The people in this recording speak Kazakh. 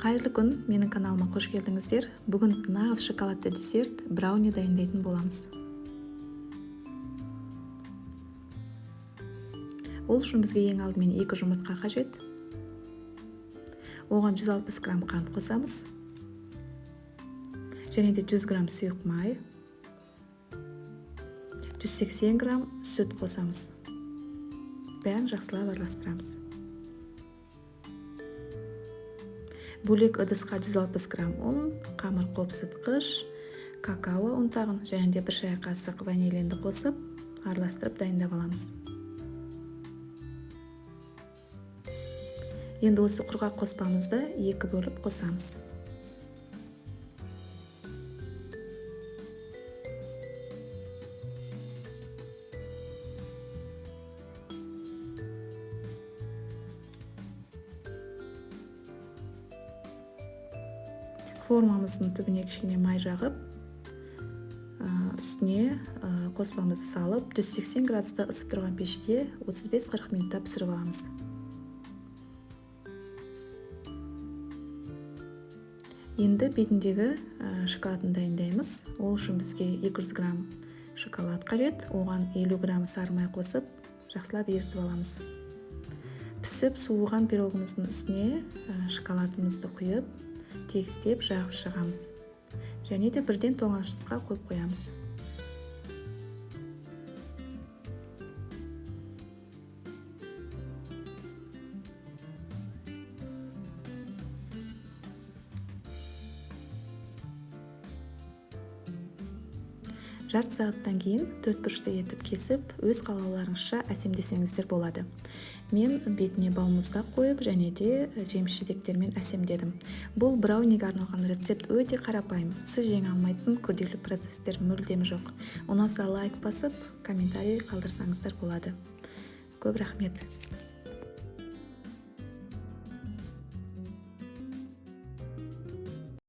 Қайырлы күн, менің каналыма қош келдіңіздер. Бүгін нағыз шоколадты десерт брауни дайындайтын боламыз. Ол үшін бізге ең алдымен 2 жұмыртқа қажет. Оған 160 грамм қант қосамыз. Және де 100 грамм сұйық май. 180 грамм сүт қосамыз. Бәрін жақсылап араластырамыз. Бөлек ыдысқа 160 грамм ұн, қамыр қопсытқыш, какао ұнтағын және де 1 шай қасық ванилинді қосып, араластырып дайындап аламыз. Енді осы құрғақ қоспамызды 2 бөліп қосамыз. Формамыздың түбіне кішкене май жағып, үстіне қоспамызды салып, 180 градуста ысып тұрған пешке 35-40 минутта пісіріп аламыз. Енді бетіндегі шоколадын дайындаймыз. Ол үшін бізге 200 грамм шоколад қажет. Оған 50 грамм сары май қосып, жақсылап ерітіп аламыз. Пісіп суыған пирогымыздың үстіне шоколадымызды құйып, тегістеп жағып шығамыз. Және де бірден тоңазытқышқа қойып қоямыз. Жарты сағаттан кейін 4 бұрышты етіп кесіп, өз қалауларыңызша әсемдесеңіздер болады. Мен бетіне балмұздақ қойып, және де жеміс-жидектермен әсемдедім. Бұл брауниге арналған рецепт өте қарапайым. Сіз жеңе алмайтын күрделі процесстер мүлдем жоқ. Ұнаса лайк басып, комментарий қалдырсаңыздар болады. Көп рахмет.